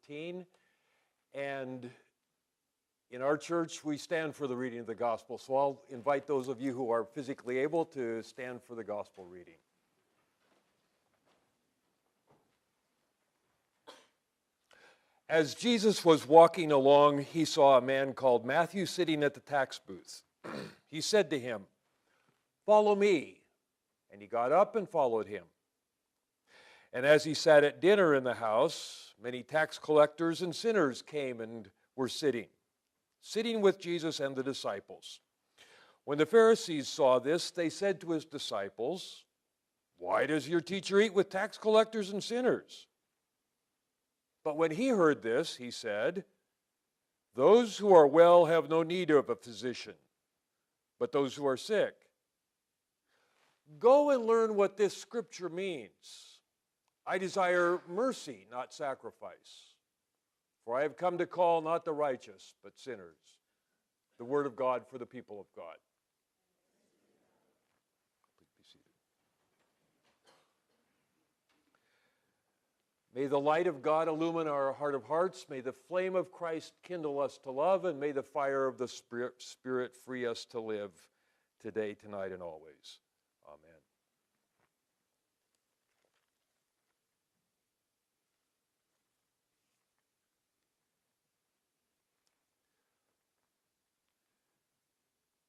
13. And in our church, we stand for the reading of the gospel. So I'll invite those of you who are physically able to stand for the gospel reading. As Jesus was walking along, he saw a man called Matthew sitting at the tax booth. He said to him, "Follow me." And he got up and followed him. And as he sat at dinner in the house, many tax collectors and sinners came and were sitting with Jesus and the disciples. When the Pharisees saw this, they said to his disciples, "Why does your teacher eat with tax collectors and sinners?" But when he heard this, he said, "Those who are well have no need of a physician, but those who are sick. Go and learn what this scripture means. I desire mercy, not sacrifice. For I have come to call not the righteous, but sinners." The word of God for the people of God. Please be seated. May the light of God illumine our heart of hearts. May the flame of Christ kindle us to love, and may the fire of the Spirit free us to live today, tonight, and always. Amen.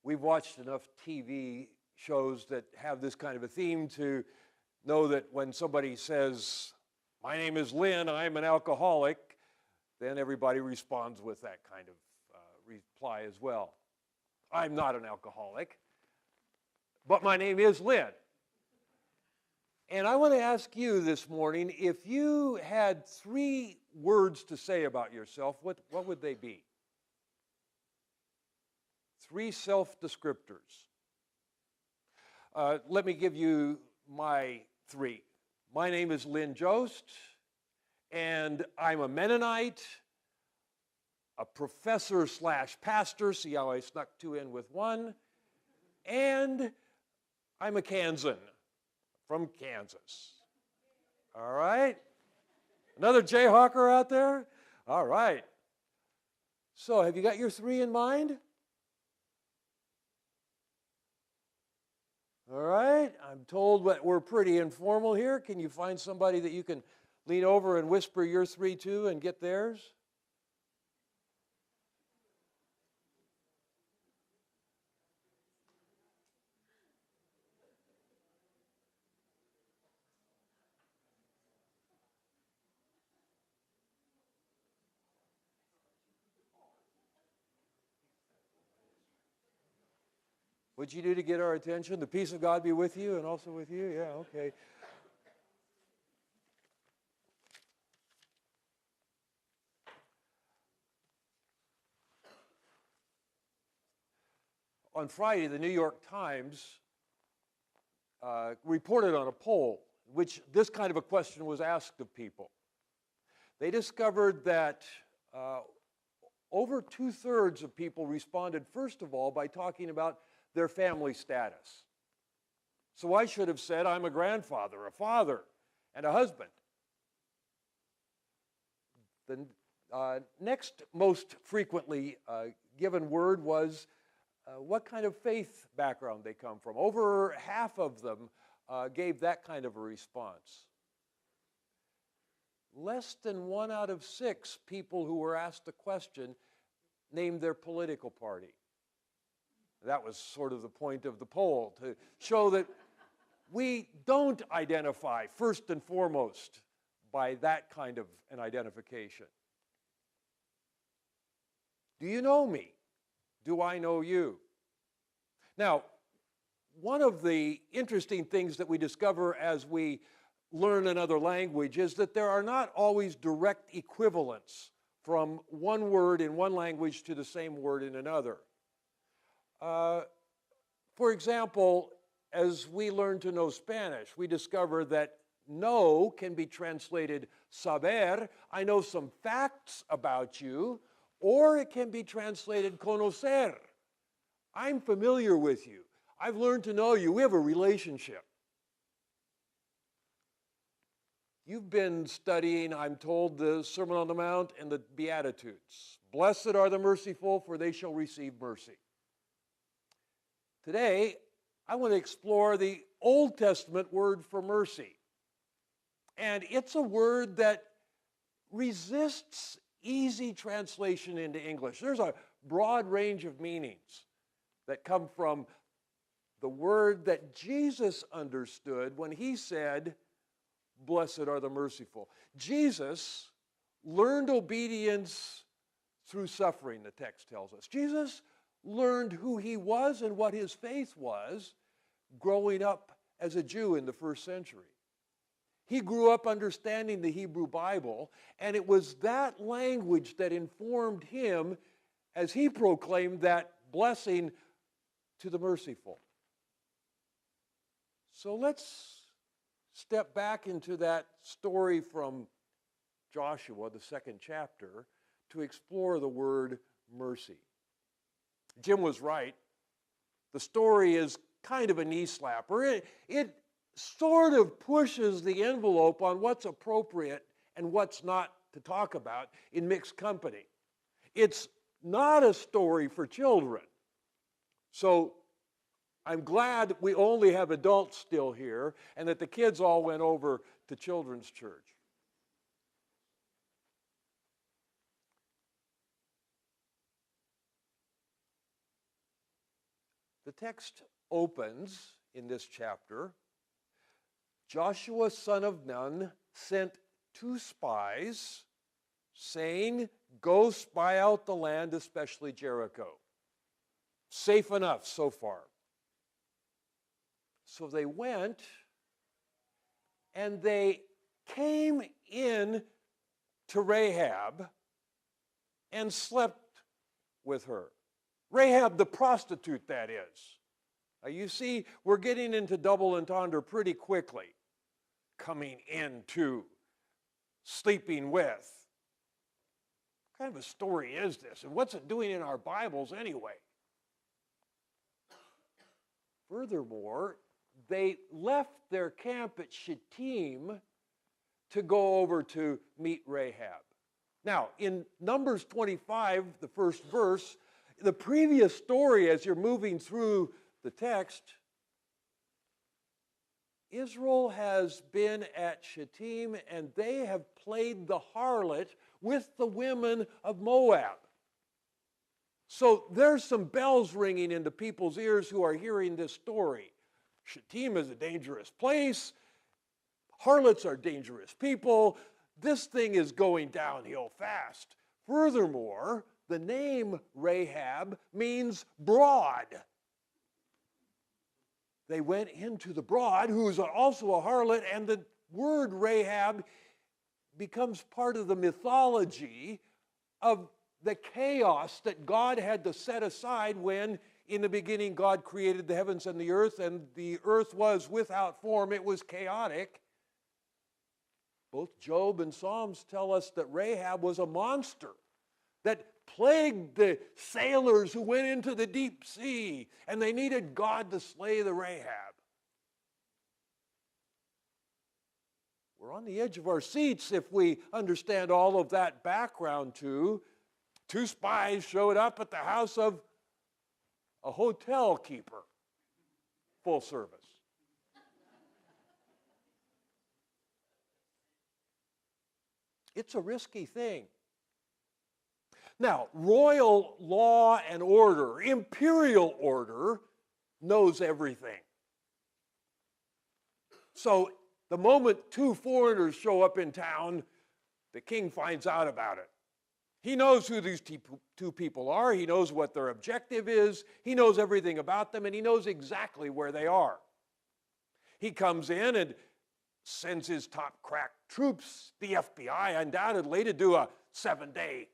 We've watched enough TV shows that have this kind of a theme to know that when somebody says, "My name is Lynn, I'm an alcoholic," then everybody responds with that kind of reply as well. "I'm not an alcoholic, but my name is Lynn." And I want to ask you this morning, if you had 3 words to say about yourself, what would they be? 3 self-descriptors. Let me give you my 3. My name is Lynn Jost, and I'm a Mennonite, a professor/pastor, see how I snuck 2 in with 1, and I'm a Kansan from Kansas. All right? Another Jayhawker out there? All right. So have you got your 3 in mind? All right, I'm told that we're pretty informal here. Can you find somebody that you can lean over and whisper your 3 to and get theirs? What'd you do to get our attention? The peace of God be with you and also with you? Yeah, okay. On Friday, the New York Times reported on a poll in which this kind of a question was asked of people. They discovered that over 2/3 of people responded, first of all, by talking about their family status. So I should have said, I'm a grandfather, a father, and a husband. The next most frequently given word was what kind of faith background they come from. Over half of them gave that kind of a response. Less than 1 out of 6 people who were asked the question named their political party. That was sort of the point of the poll, to show that we don't identify first and foremost by that kind of an identification. Do you know me? Do I know you? Now, one of the interesting things that we discover as we learn another language is that there are not always direct equivalents from one word in one language to the same word in another. For example, as we learn to know Spanish, we discover that know can be translated saber, I know some facts about you, or it can be translated conocer, I'm familiar with you. I've learned to know you. We have a relationship. You've been studying, I'm told, the Sermon on the Mount and the Beatitudes. Blessed are the merciful, for they shall receive mercy. Today, I want to explore the Old Testament word for mercy. And it's a word that resists easy translation into English. There's a broad range of meanings that come from the word that Jesus understood when he said, blessed are the merciful. Jesus learned obedience through suffering, the text tells us. Jesus learned who he was and what his faith was growing up as a Jew in the first century. He grew up understanding the Hebrew Bible, and it was that language that informed him as he proclaimed that blessing to the merciful. So let's step back into that story from Joshua, the second chapter, to explore the word mercy. Jim was right. The story is kind of a knee slapper. It sort of pushes the envelope on what's appropriate and what's not to talk about in mixed company. It's not a story for children. So I'm glad we only have adults still here and that the kids all went over to children's church. The text opens in this chapter. Joshua, son of Nun, sent 2 spies, saying, go spy out the land, especially Jericho. Safe enough so far. So they went, and they came in to Rahab and slept with her. Rahab the prostitute, that is. Now you see, we're getting into double entendre pretty quickly. Coming into, sleeping with. What kind of a story is this? And what's it doing in our Bibles anyway? Furthermore, they left their camp at Shittim to go over to meet Rahab. Now, in Numbers 25, the first verse, the previous story as you're moving through the text, Israel has been at Shittim and they have played the harlot with the women of Moab. So there's some bells ringing into people's ears who are hearing this story. Shittim is a dangerous place. Harlots are dangerous people. This thing is going downhill fast. Furthermore, the name Rahab means broad. They went into the broad, who is also a harlot, and the word Rahab becomes part of the mythology of the chaos that God had to set aside when, in the beginning, God created the heavens and the earth was without form. It was chaotic. Both Job and Psalms tell us that Rahab was a monster that plagued the sailors who went into the deep sea, and they needed God to slay the Rahab. We're on the edge of our seats if we understand all of that background too. 2 spies showed up at the house of a hotel keeper, full service. It's a risky thing. Now, royal law and order, imperial order, knows everything. So the moment 2 foreigners show up in town, the king finds out about it. He knows who these 2 people are. He knows what their objective is. He knows everything about them, and he knows exactly where they are. He comes in and sends his top crack troops, the FBI undoubtedly, to do a 7-day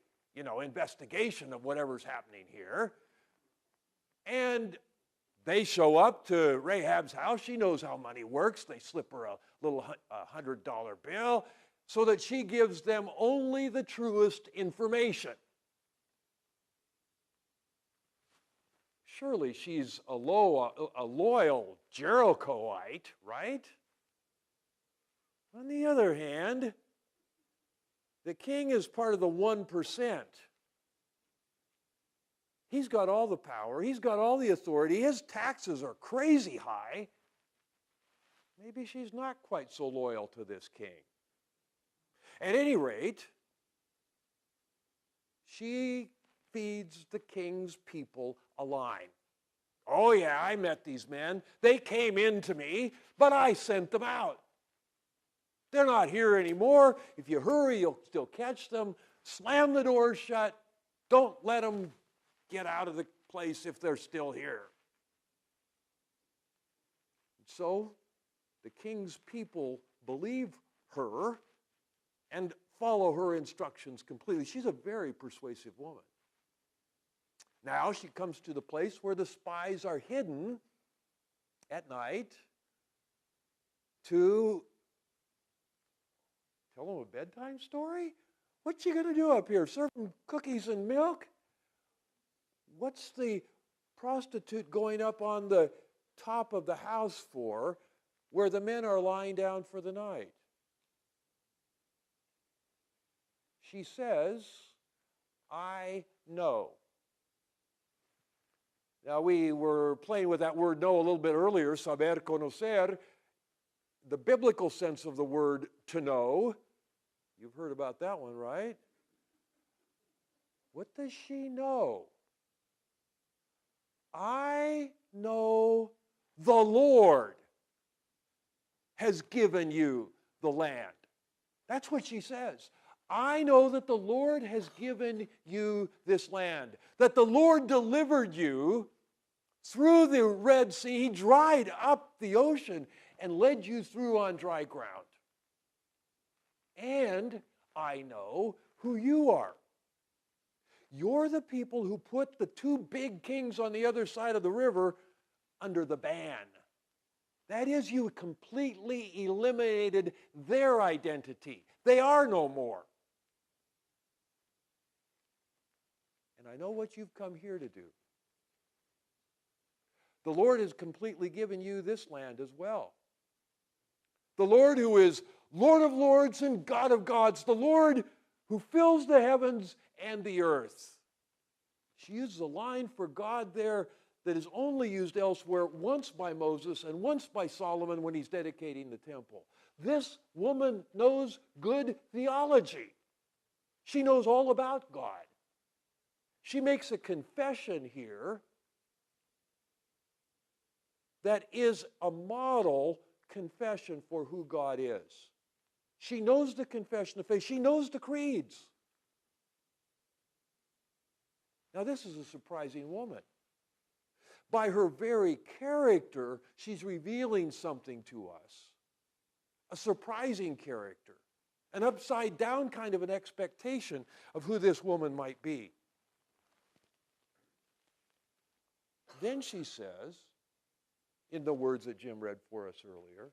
investigation of whatever's happening here. And they show up to Rahab's house. She knows how money works. They slip her a little $100 bill so that she gives them only the truest information. Surely she's a loyal Jerichoite, right? On the other hand, the king is part of the 1%. He's got all the power. He's got all the authority. His taxes are crazy high. Maybe she's not quite so loyal to this king. At any rate, she feeds the king's people a line. Oh yeah, I met these men. They came in to me, but I sent them out. They're not here anymore. If you hurry, you'll still catch them. Slam the doors shut. Don't let them get out of the place if they're still here. So the king's people believe her and follow her instructions completely. She's a very persuasive woman. Now she comes to the place where the spies are hidden at night to tell them a bedtime story? What's she going to do up here? Serve them cookies and milk? What's the prostitute going up on the top of the house for where the men are lying down for the night? She says, I know. Now, we were playing with that word know a little bit earlier, saber conocer. The biblical sense of the word to know, you've heard about that one, right? What does she know? I know the Lord has given you the land. That's what she says. I know that the Lord has given you this land, that the Lord delivered you through the Red Sea. He dried up the ocean and led you through on dry ground. And I know who you are. You're the people who put the two big kings on the other side of the river under the ban. That is, you completely eliminated their identity. They are no more. And I know what you've come here to do. The Lord has completely given you this land as well. The Lord who is Lord of lords and God of gods, the Lord who fills the heavens and the earth. She uses a line for God there that is only used elsewhere, once by Moses and once by Solomon when he's dedicating the temple. This woman knows good theology. She knows all about God. She makes a confession here that is a model confession for who God is. She knows the confession of faith. She knows the creeds. Now, this is a surprising woman. By her very character, she's revealing something to us. A surprising character. An upside-down kind of an expectation of who this woman might be. Then she says, in the words that Jim read for us earlier,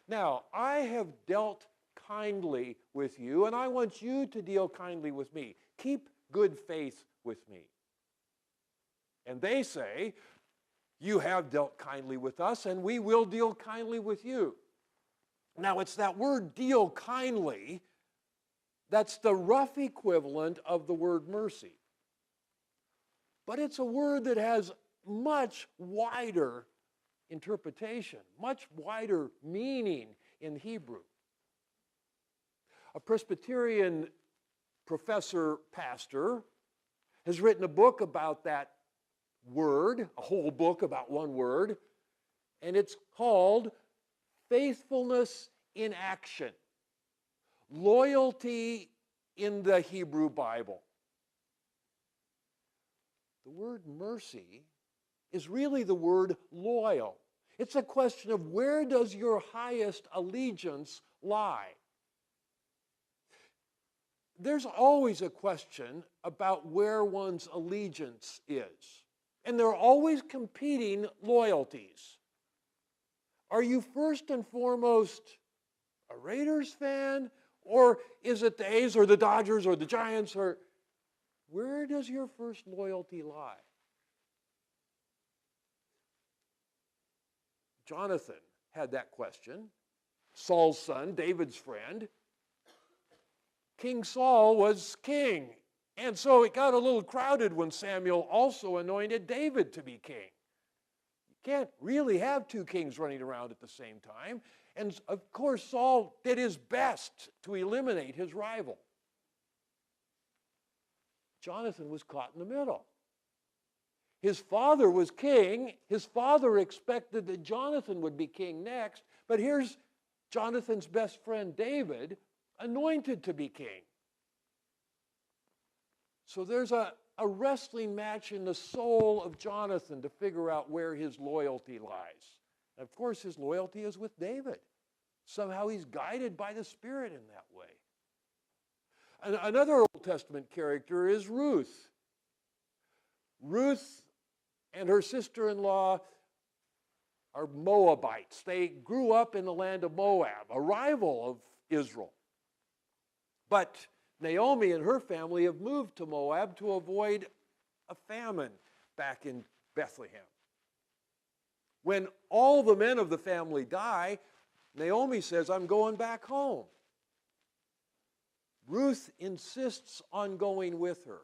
now, I have dealt kindly with you, and I want you to deal kindly with me. Keep good faith with me. And they say, you have dealt kindly with us, and we will deal kindly with you. Now, it's that word deal kindly that's the rough equivalent of the word mercy. But it's a word that has much wider interpretation, much wider meaning in Hebrew. A Presbyterian professor, pastor, has written a book about that word, a whole book about one word, and it's called Faithfulness in Action. Loyalty in the Hebrew Bible. The word mercy is really the word loyal. It's a question of where does your highest allegiance lie? There's always a question about where one's allegiance is. And there are always competing loyalties. Are you first and foremost a Raiders fan? Or is it the A's or the Dodgers or the Giants? Or where does your first loyalty lie? Jonathan had that question. Saul's son, David's friend, King Saul was king. And so it got a little crowded when Samuel also anointed David to be king. You can't really have two kings running around at the same time. And of course, Saul did his best to eliminate his rival. Jonathan was caught in the middle. His father was king. His father expected that Jonathan would be king next. But here's Jonathan's best friend, David, anointed to be king. So there's a wrestling match in the soul of Jonathan to figure out where his loyalty lies. And of course, his loyalty is with David. Somehow he's guided by the Spirit in that way. And another Old Testament character is Ruth. Ruth and her sister-in-law are Moabites. They grew up in the land of Moab, a rival of Israel. But Naomi and her family have moved to Moab to avoid a famine back in Bethlehem. When all the men of the family die, Naomi says, I'm going back home. Ruth insists on going with her.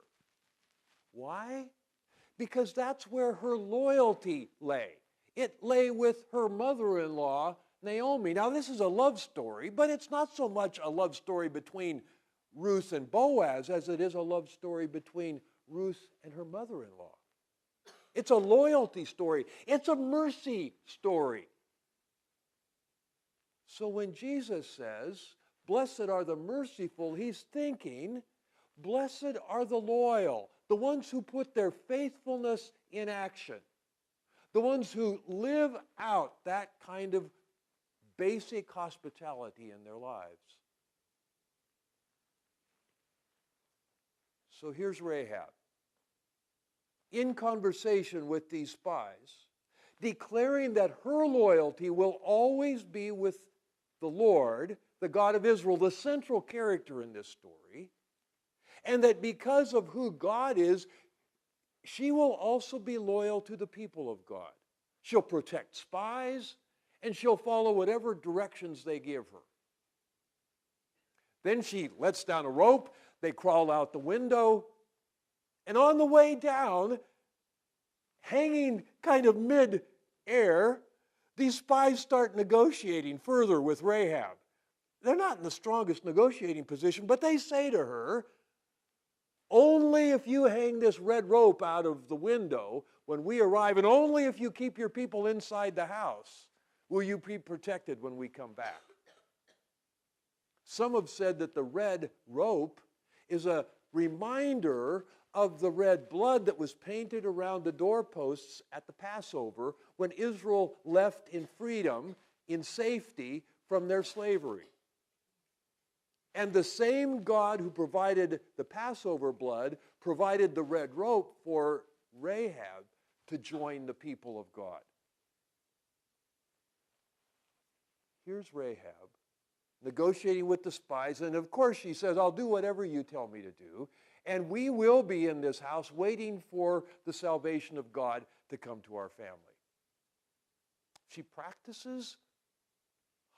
Why? Because that's where her loyalty lay. It lay with her mother-in-law, Naomi. Now, this is a love story, but it's not so much a love story between Ruth and Boaz as it is a love story between Ruth and her mother-in-law. It's a loyalty story. It's a mercy story. So when Jesus says, blessed are the merciful, he's thinking, blessed are the loyal, the ones who put their faithfulness in action, the ones who live out that kind of basic hospitality in their lives. So here's Rahab, in conversation with these spies, declaring that her loyalty will always be with the Lord, the God of Israel, the central character in this story, and that because of who God is, she will also be loyal to the people of God. She'll protect spies, and she'll follow whatever directions they give her. Then she lets down a rope, they crawl out the window, and on the way down, hanging kind of mid-air, these spies start negotiating further with Rahab. They're not in the strongest negotiating position, but they say to her, only if you hang this red rope out of the window when we arrive, and only if you keep your people inside the house, will you be protected when we come back. Some have said that the red rope is a reminder of the red blood that was painted around the doorposts at the Passover when Israel left in freedom, in safety from their slavery. And the same God who provided the Passover blood provided the red rope for Rahab to join the people of God. Here's Rahab negotiating with the spies, and of course she says, I'll do whatever you tell me to do, and we will be in this house waiting for the salvation of God to come to our family. She practices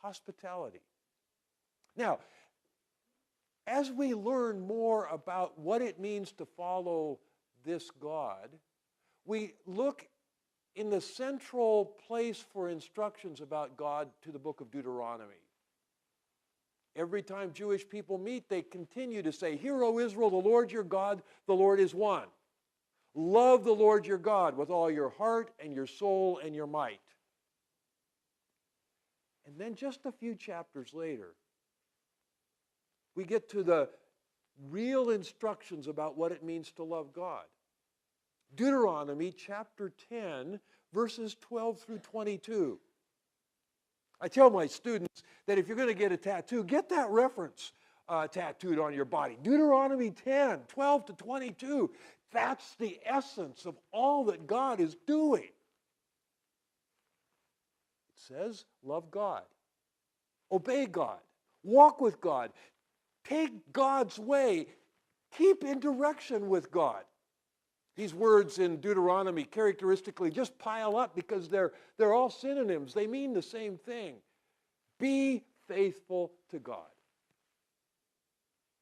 hospitality. Now, as we learn more about what it means to follow this God, we look in the central place for instructions about God to the book of Deuteronomy. Every time Jewish people meet, they continue to say, Hear, O Israel, the Lord your God, the Lord is one. Love the Lord your God with all your heart and your soul and your might. And then just a few chapters later, we get to the real instructions about what it means to love God. Deuteronomy chapter 10, verses 12 through 22. I tell my students that if you're going to get a tattoo, get that reference tattooed on your body. Deuteronomy 10, 12 to 22. That's the essence of all that God is doing. It says, love God. Obey God. Walk with God. Take God's way. Keep in direction with God. These words in Deuteronomy characteristically just pile up because they're all synonyms. They mean the same thing. Be faithful to God.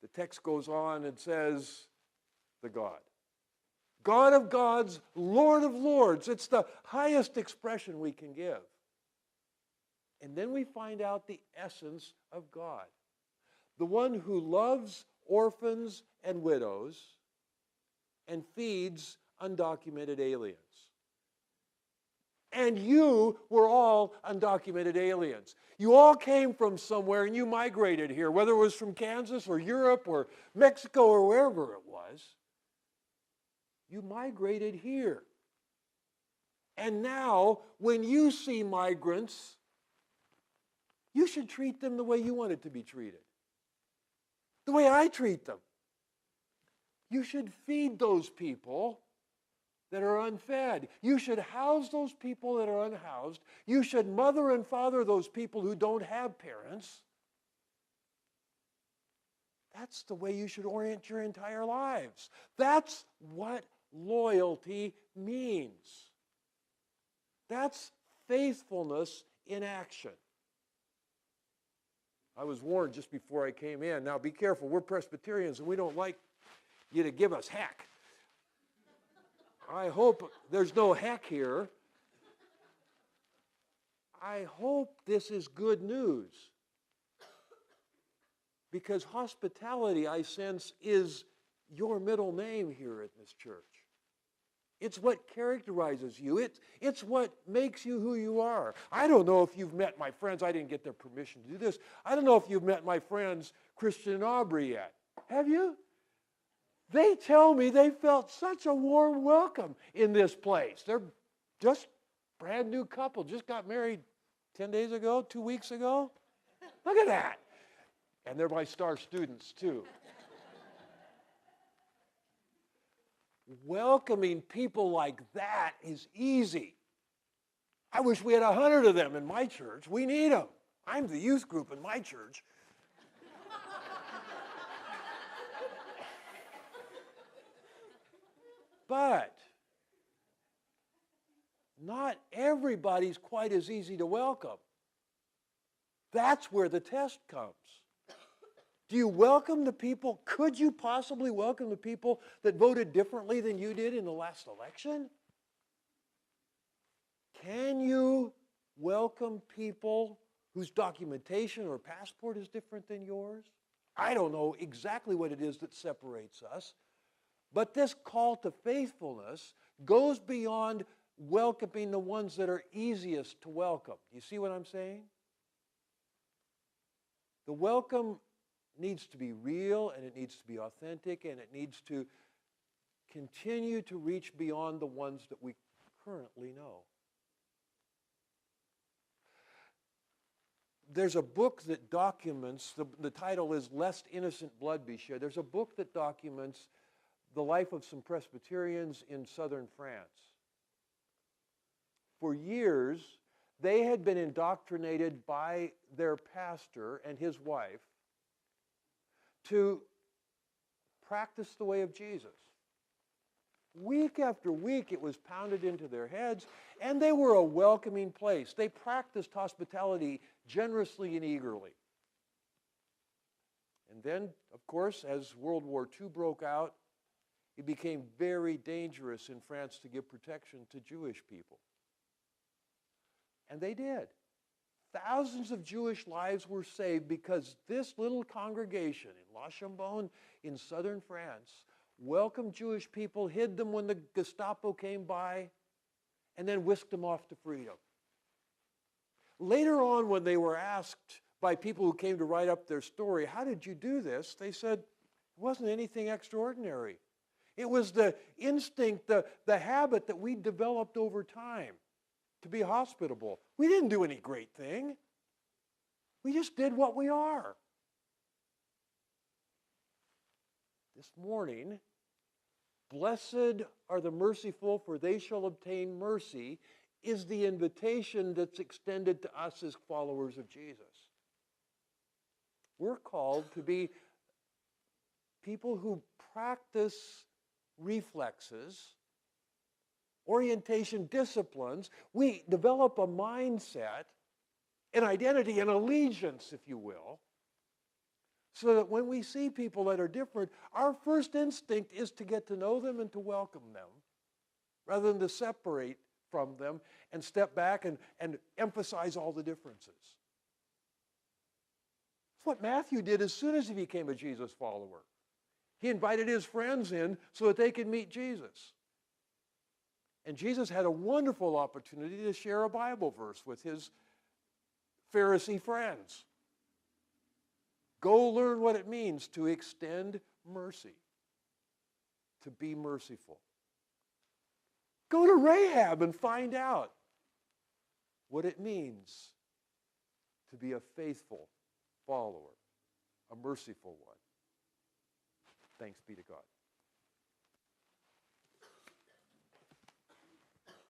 The text goes on and says, the God. God of gods, Lord of lords. It's the highest expression we can give. And then we find out the essence of God. The one who loves orphans and widows and feeds undocumented aliens. And you were all undocumented aliens. You all came from somewhere and you migrated here, whether it was from Kansas or Europe or Mexico or wherever it was. You migrated here. And now, when you see migrants, you should treat them the way you want it to be treated. The way I treat them. You should feed those people that are unfed. You should house those people that are unhoused. You should mother and father those people who don't have parents. That's the way you should orient your entire lives. That's what loyalty means. That's faithfulness in action. I was warned just before I came in. Now be careful, we're Presbyterians and we don't like you to give us heck. I hope there's no heck here. I hope this is good news. Because hospitality, I sense, is your middle name here at this church. It's what characterizes you. It's what makes you who you are. I don't know if you've met my friends. I didn't get their permission to do this. I don't know if you've met my friends Christian and Aubrey yet. Have you? They tell me they felt such a warm welcome in this place. They're just a brand new couple. Just got married 10 days ago, 2 weeks ago. Look at that. And they're my star students too. Welcoming people like that is easy. I wish we had 100 of them in my church. We need them. I'm the youth group in my church. But not everybody's quite as easy to welcome. That's where the test comes. Do you welcome the people? Could you possibly welcome the people that voted differently than you did in the last election? Can you welcome people whose documentation or passport is different than yours? I don't know exactly what it is that separates us, but this call to faithfulness goes beyond welcoming the ones that are easiest to welcome. Do you see what I'm saying? The welcome needs to be real, and it needs to be authentic, and it needs to continue to reach beyond the ones that we currently know. There's a book that documents, the title is Lest Innocent Blood Be Shed. There's a book that documents the life of some Presbyterians in southern France. For years, they had been indoctrinated by their pastor and his wife to practice the way of Jesus. Week after week, it was pounded into their heads, and they were a welcoming place. They practiced hospitality generously and eagerly. And then, of course, as World War II broke out, it became very dangerous in France to give protection to Jewish people. And they did. Thousands of Jewish lives were saved because this little congregation in La Chambonne in southern France welcomed Jewish people, hid them when the Gestapo came by, and then whisked them off to freedom. Later on, when they were asked by people who came to write up their story, how did you do this? They said, it wasn't anything extraordinary. It was the instinct, the habit that we developed over time to be hospitable. We didn't do any great thing. We just did what we are. This morning, blessed are the merciful, for they shall obtain mercy, is the invitation that's extended to us as followers of Jesus. We're called to be people who practice reflexes, orientation disciplines. We develop a mindset an identity, an allegiance, if you will, so that when we see people that are different, our first instinct is to get to know them and to welcome them, rather than to separate from them and step back and emphasize all the differences. That's what Matthew did as soon as he became a Jesus follower. He invited his friends in so that they could meet Jesus. And Jesus had a wonderful opportunity to share a Bible verse with his Pharisee friends. Go learn what it means to extend mercy, to be merciful. Go to Rahab and find out what it means to be a faithful follower, a merciful one. Thanks be to God.